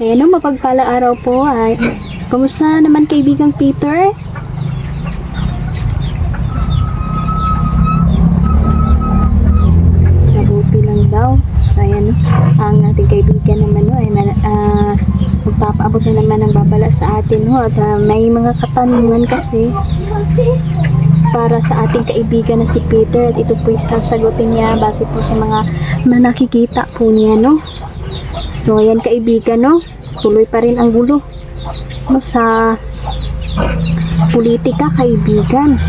Kaya no, mapagpalang araw po ay kumusta naman kaibigang Peter? Mabuti lang daw. Ayan no, ang ating kaibigan naman no, ay magpapaabot na naman ng babala sa atin no, at may mga katanungan kasi para sa ating kaibigan na si Peter at ito po sasagutin niya base po sa mga nakikita po niya no. So ayan kaibigan no, tuloy pa rin ang gulo no, sa politika kaibigan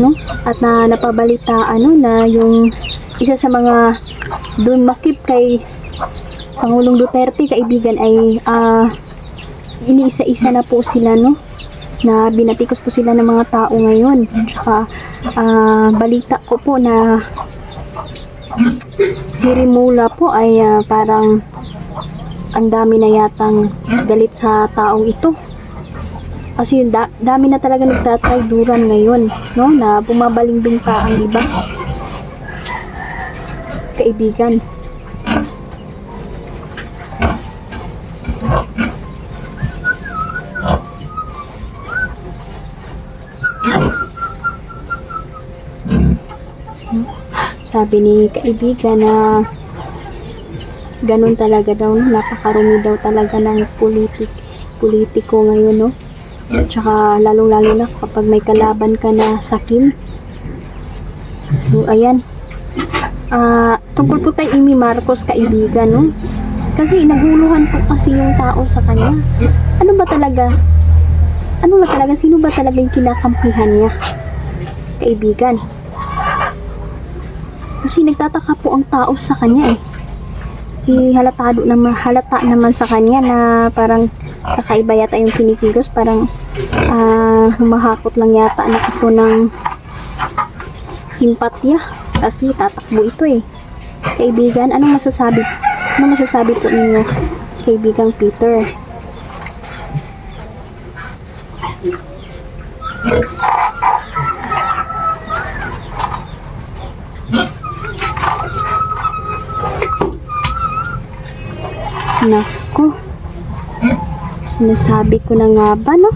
no, at napabalitaan no, na yung isa sa mga dumakip kay Pangulong Duterte kaibigan ay iniisa-isa na po sila no, na binatikos po sila ng mga tao ngayon. Tsaka balita ko po na si Rimula po ay parang ang dami na yatang galit sa taong ito. Kasi dami na talaga nagtatrayduran ngayon, no? Na bumabalimbing pa ang iba. Kaibigan. Sabi ni kaibigan na ganun talaga daw, napakarumi daw talaga ng politiko ngayon, no? Tsaka lalong-lalo na kapag may kalaban ka na sakim. So, ayan. Tungkol po kay Amy Marcos, kaibigan, no? Kasi naguluhan po kasi yung tao sa kanya. Ano ba talaga? Sino ba talaga yung kinakampihan niya? Kaibigan. Kasi nagtataka po ang tao sa kanya eh. Halata naman sa kanya na parang kakaiba yata yung kinikilos, parang humahakot lang yata na ito ng simpatya kasi tatakbo ito eh. Kaibigan, anong masasabi po ninyo kaibigang Peter? Nako, sinasabi ko na nga ba, no?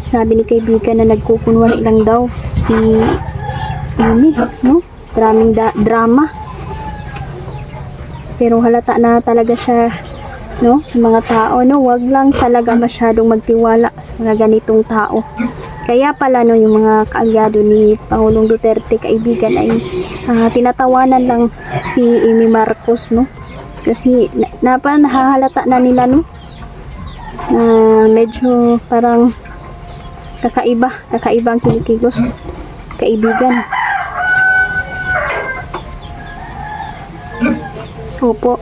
Sabi ni kaibigan na nagkukunwari lang daw si Amy, no? Maraming drama. Pero halata na talaga siya, no? Sa mga tao, no? Wag lang talaga masyadong magtiwala sa mga ganitong tao. Kaya pala, no, yung mga kaalyado ni Pangulong Duterte, kaibigan, ay tinatawanan lang si Amy Marcos, no? Kasi nahahalata na nila, no? Na medyo parang kakaibang kinikilos, kaibigan. Opo.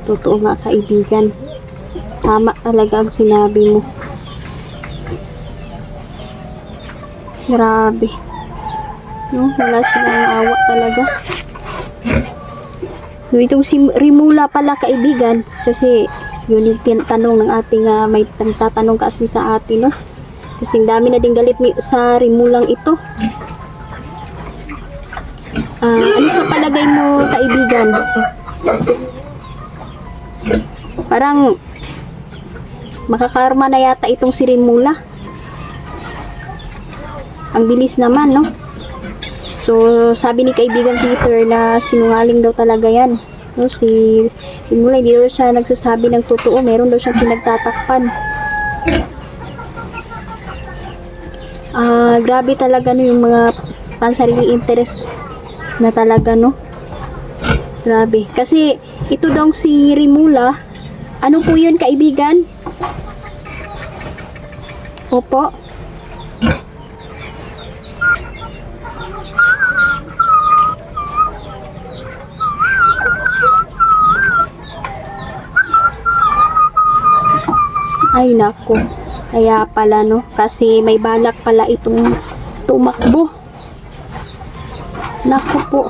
Totoo nga kaibigan, tama talaga ang sinabi mo. Grabe, no? Wala silang awa talaga. So, itong si Rimula pala kaibigan, kasi yun yung tanong ng ating may tatanong kasi sa atin, no? Kasi dami na din galit sa Rimulang ito. Ano sa palagay mo kaibigan? Parang makakarma na yata itong si Rimula. Ang bilis naman, no? So, sabi ni kaibigan Peter na sinungaling daw talaga yan. No, si Rimula, hindi daw siya nagsasabi ng totoo. Meron daw siyang pinagtatakpan. Grabe talaga, no, yung mga pansariling interest na talaga, no? Grabe. Kasi, ito daw si Rimula. Ano po yun, kaibigan? Opo. Ay nako, kaya pala, no, kasi may balak pala itong tumakbo. Naku po.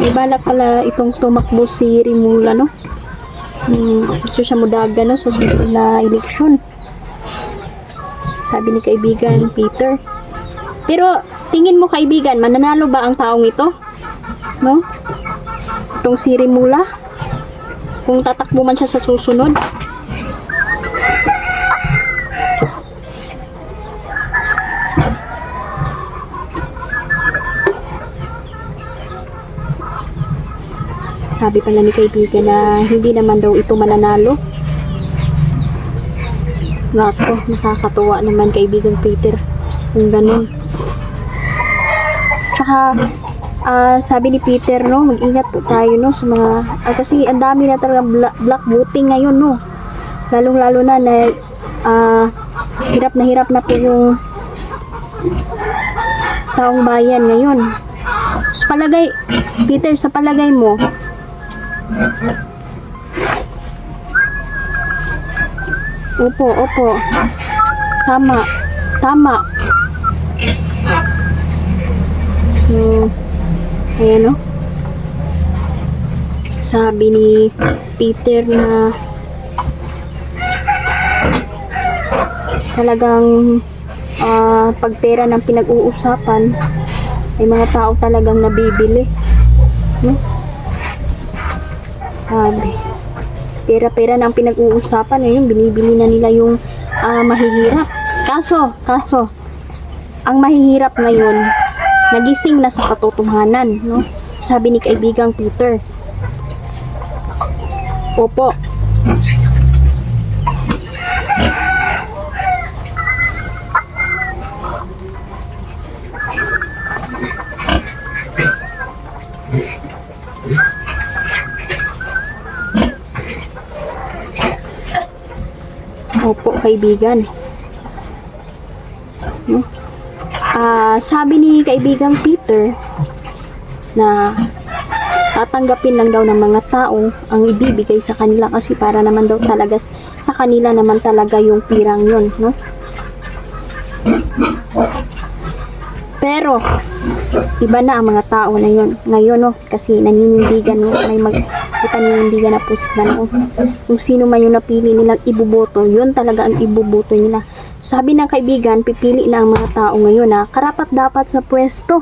Ibalak pala itong tumakbo si Rimula, no? Gusto siya mudaga, no? Sa susunod na eleksyon. Sabi ni kaibigan Peter. Pero, tingin mo kaibigan, mananalo ba ang taong ito? No? Itong si Rimula? Kung tatakbo man siya sa susunod? Sabi pala ni kaibigan na hindi naman daw ito mananalo. Nako, nakakatuwa naman kaibigan Peter. Kung ganun. Tsaka, sabi ni Peter, no, mag-ingat po tayo, no, sa mga, kasi ang dami na talaga black voting ngayon, no. Lalong-lalo na hirap na po yung taong bayan ngayon. Sa palagay, Peter, sa palagay mo, Opo. Tama. Ayan, no? Sabi ni Peter na talagang pag pera ng pinag-uusapan ay mga tao talagang nabibili, no? Sabi, pera-pera ng pinag-uusapan ngayon, binibili na nila yung mahihirap. Kaso, ang mahihirap ngayon, nagising na sa katotohanan, no? Sabi ni kaibigang Peter. Opo. Opo, kaibigan. No? Sabi ni kaibigang Peter na tatanggapin lang daw ng mga tao ang ibibigay sa kanila kasi para naman daw talaga sa kanila naman talaga yung pirang yun, no? Pero iba na ang mga tao na yun ngayon, no? Kasi naninindigan, no? May paninindigan na po sila, no? Kung sino man yung napili nilang ibuboto, yun talaga ang ibuboto nila. Sabi ng kaibigan, pipili na ang mga tao ngayon na karapat dapat sa pwesto.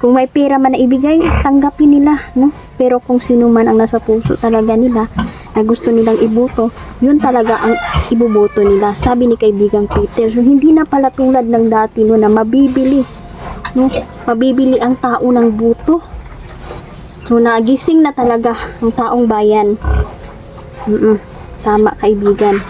Kung may pera man na ibigay, tanggapin nila, no? Pero kung sino man ang nasa puso talaga nila na gusto nilang iboto, yun talaga ang ibuboto nila. Sabi ni kaibigang Peter. So hindi na pala tulad ng dati, no, na mabibili, no? Mabibili ang tao ng boto. So nagising na talaga ang taong bayan. Tama, kaibigan.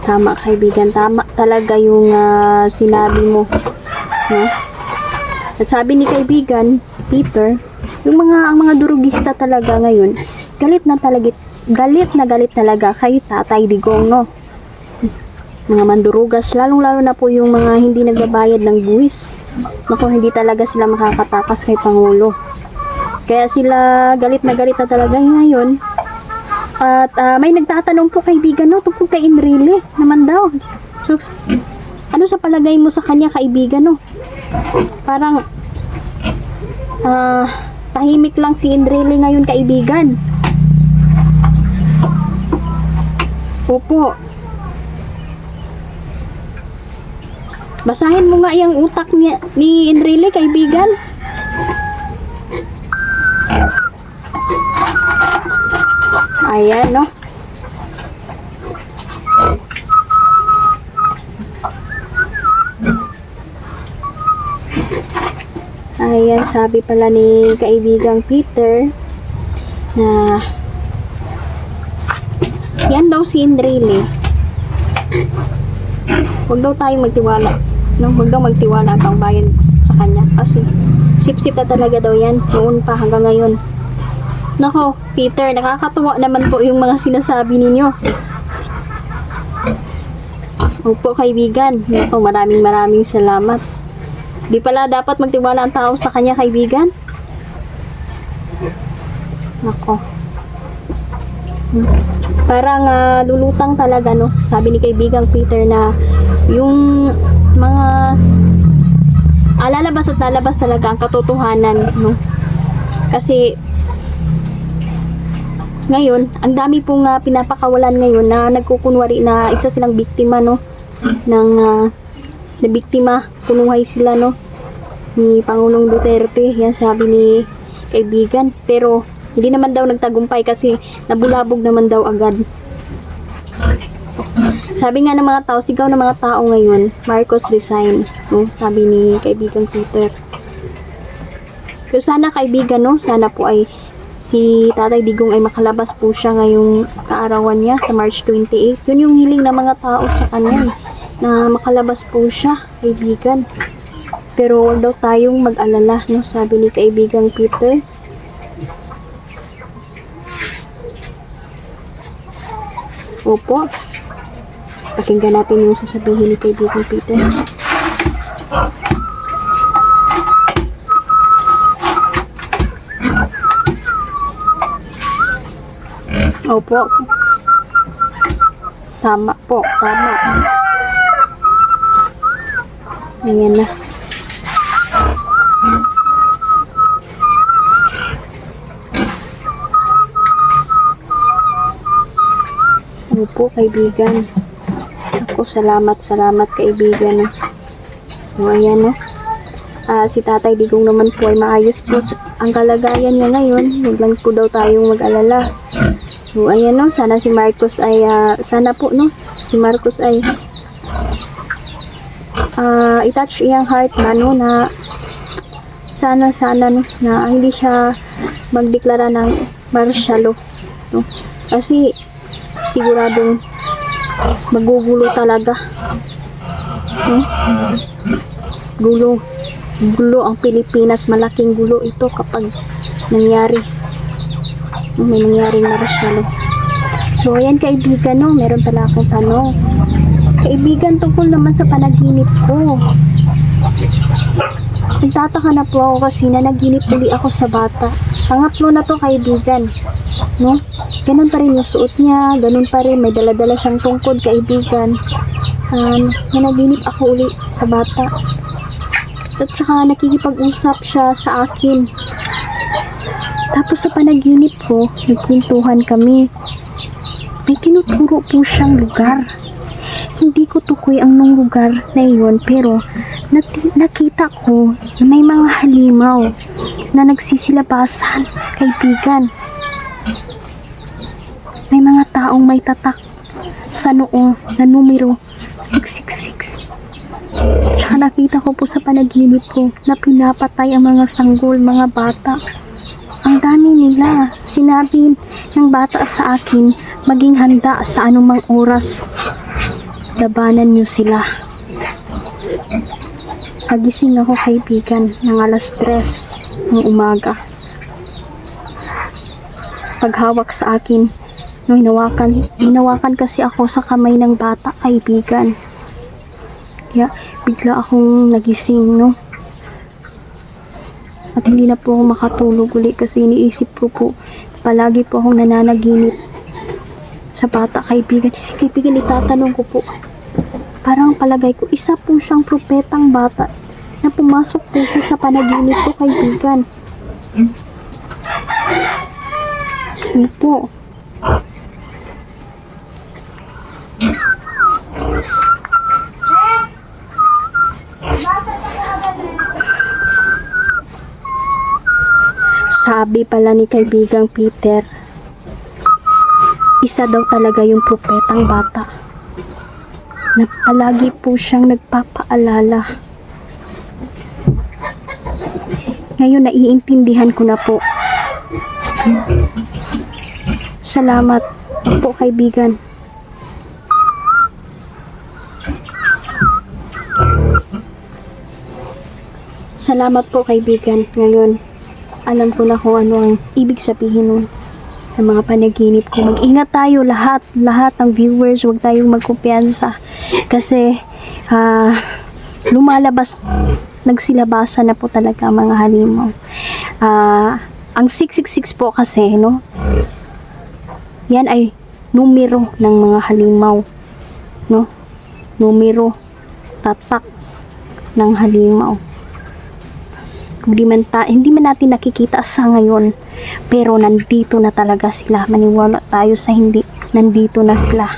Tama, kaibigan, tama talaga yung sinabi mo, no? At sabi ni kaibigan Peter, yung ang mga durugista talaga ngayon, galit na talaga kay Tatay Digong, no? Mga mandurugas, lalong-lalo na po yung mga hindi nagbabayad ng buwis. Naku, hindi talaga sila makakatakas kay Pangulo. Kaya sila galit na talaga ngayon. At may nagtatanong po kaibigan, no, tungkol kay Enrile naman daw. So, ano sa palagay mo sa kanya, kaibigan, no? Parang tahimik lang si Enrile ngayon, kaibigan. Opo. Basahin mo nga yung utak ni Enrile, kaibigan. Ayan, no? Ayan, sabi pala ni kaibigang Peter na yan daw si Enrile. Huwag daw tayong magtiwala, no? Huwag daw magtiwala ang bayan sa kanya kasi sip-sip na talaga daw yan noon pa hanggang ngayon. Nako, Peter, nakakatuwa naman po yung mga sinasabi ninyo. Opo, kaibigan. Opo, maraming salamat. Di pala dapat magtiwala ang tao sa kanya, kaibigan. Nako. Parang lulutang talaga, no? Sabi ni kaibigang Peter na yung mga lalabas at lalabas talaga ang katotohanan, no? Kasi ngayon, ang dami pong pinapakawalan ngayon na nagkukunwari na isa silang biktima, no? Ng na biktima, kunuhay sila, no? Ni Pangulong Duterte, yan sabi ni kaibigan. Pero hindi naman daw nagtagumpay kasi nabulabog naman daw agad. Sabi nga ng mga tao, sigaw ng mga tao ngayon, Marcos resign, no? Sabi ni kaibigang Peter. So sana kaibigan, no? Sana po ay si Tatay Digong ay makalabas po siya ngayong kaarawan niya sa March 28. Yun yung hiling ng mga tao sa kanya, na makalabas po siya, kaibigan. Pero wag daw tayong mag-alala, no? Sabi ni kaibigang Peter. Opo. Pakinggan natin yung sasabihin ni kaibigang Peter. Opo. Tama po, tama. Ayan na. Opo, kaibigan. Ako, salamat kaibigan. O, ayan, no? Si Tatay Digong naman po ay maayos po ang kalagayan niya ngayon. Huwag lang po daw tayong mag-alala. So, ayan, no? Sana si Marcos ay, sana po, no? Si Marcos ay i-touch iyang heart na, no? Na sana, no? Na hindi siya magdeklara ng martial law, no? Kasi siguradong magugulo talaga, no? Gulo ang Pilipinas. Malaking gulo ito kapag nangyari, may nangyaring martial law. So ayan kaibigan, no? Meron pala akong tanong, kaibigan, tungkol naman sa panaginip ko. Nagtataka na po ako kasi nanaginip uli ako sa bata. Pangatlo na to, kaibigan, no? Ganun pa rin yung suot niya, ganun pa rin, may dala-dala siyang tungkod, kaibigan. Nanaginip ako uli sa bata. At saka nakikipag-usap siya sa akin. Tapos sa panaginip ko, nagkwentuhan kami. May tinuturo po siyang lugar. Hindi ko tukoy ang nung lugar na iyon, pero nakita ko na may mga halimaw na nagsisilabasan, kaibigan. May mga taong may tatak sa noo na numero 666. Tsaka nakita ko po sa panaginip ko na pinapatay ang mga sanggol, mga bata. Ang dami nila. Sinabi ng bata sa akin, maging handa sa anumang oras. Labanan niyo sila. Pagising ako, kaibigan, ng alas 3 ng umaga. Paghawak sa akin, nung hinawakan kasi ako sa kamay ng bata, kaibigan. Kaya bigla akong nagising, no? At hindi na po ako makatulog uli kasi iniisip ko po, palagi po akong nananaginip sa bata, kaibigan. Kaibigan, itatanong ko po, parang palagay ko, isa po siyang propetang bata na pumasok po siya sa panaginip ko, kaibigan. Ano po? Sabi pala ni kaibigang Peter, isa daw talaga yung propetang bata na palagi po siyang nagpapaalala. Ngayon naiintindihan ko na po. Salamat po, kaibigan. Salamat po, kaibigan. Ngayon alam ko na kung ano ang ibig sabihin nun. sa mga panaginip ko. Mag-ingat tayo lahat ng viewers, huwag tayong magkumpiyansa kasi lumalabas, nagsilabasan na po talaga mga halimaw. Ang 666 po kasi, no? Yan ay numero ng mga halimaw, no? Numero, tatak ng halimaw. Hindi man natin nakikita sa ngayon, pero nandito na talaga sila. Maniwala tayo sa hindi, nandito na sila.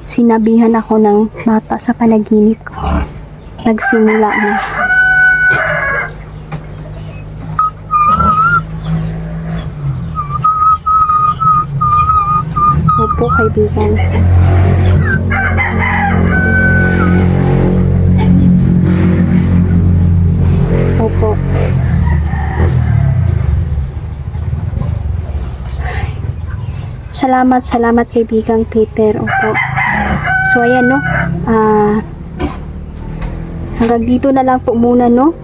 Sinabihan ako ng bata sa panaginip ko. Nagsimula na. Opo, kaibigan. Opo. Salamat kaibigang Peter. Opo. So ayan, no. Hanggang dito na lang po muna, no.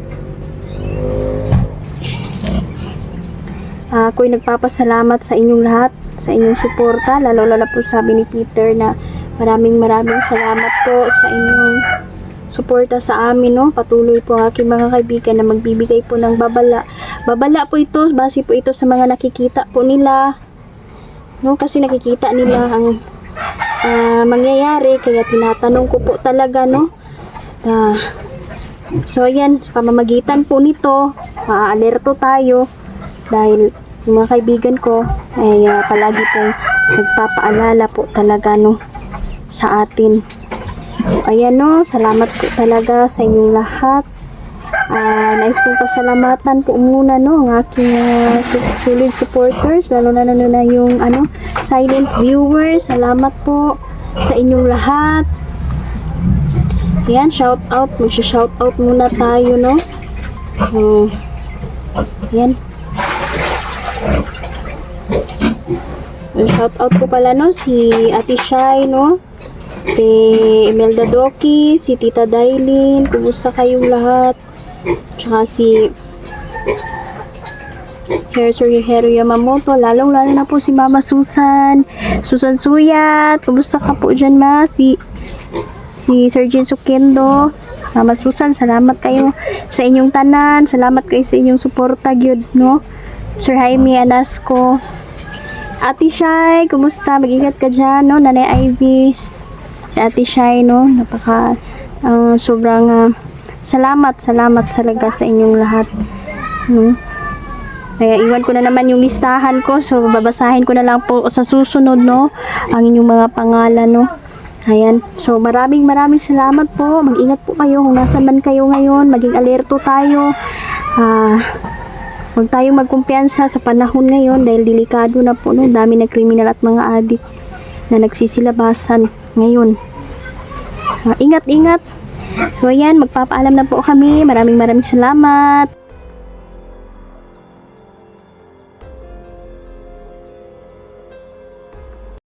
Ako'y nagpapasalamat sa inyong lahat, sa inyong suporta, lalo po sabi ni Peter na maraming salamat po sa inyong suporta sa amin, no. Patuloy po ang aking mga kaibigan na magbibigay po ng babala. Babala po ito, base po ito sa mga nakikita po nila, no, kasi nakikita nila ang mangyayari, kaya tinatanong ko po talaga, no. So ayan, sa pamamagitan po nito, maaalerto tayo dahil yung mga kaibigan ko ay palagi pong nagpapaalala po talaga, no, sa atin. Ayan, no, salamat po talaga sa inyong lahat. Nais pong pasalamatan po muna, no, ang aking solid supporters, lalo na yung silent viewers. Salamat po sa inyong lahat. Ayan, shout out, mag-shout out muna tayo, no. Ayan. Shout out ko pala, no, si Ate Shai, no, si Imelda Doki, si Tita Dailin, kumusta kayong lahat? Tsaka si Haru Yamamoto, lalong na po si Mama Susan Suyat, kumusta ka po dyan, ma? Si Sergeant Sukendo, Mama Susan, salamat kayo sa inyong tanan, salamat kayo sa inyong suporta, gyud, no. Sir Jaime Anasco, Ate Shai, kumusta? Mag-ingat ka dyan, no? Nanay Ivis, Ate Shai, no? Sobrang salamat talaga sa inyong lahat, no? Kaya iwan ko na naman yung listahan ko, so babasahin ko na lang po sa susunod, no, ang inyong mga pangalan, no. Ayan, so maraming salamat po. Mag-ingat po kayo kung nasan man kayo ngayon, maging alerto tayo. Huwag tayong magkumpiyansa sa panahon ngayon dahil delikado na po, no? Dami na kriminal at mga adik na nagsisilabasan ngayon. Ingat. So ayan, magpapaalam na po kami. Maraming salamat.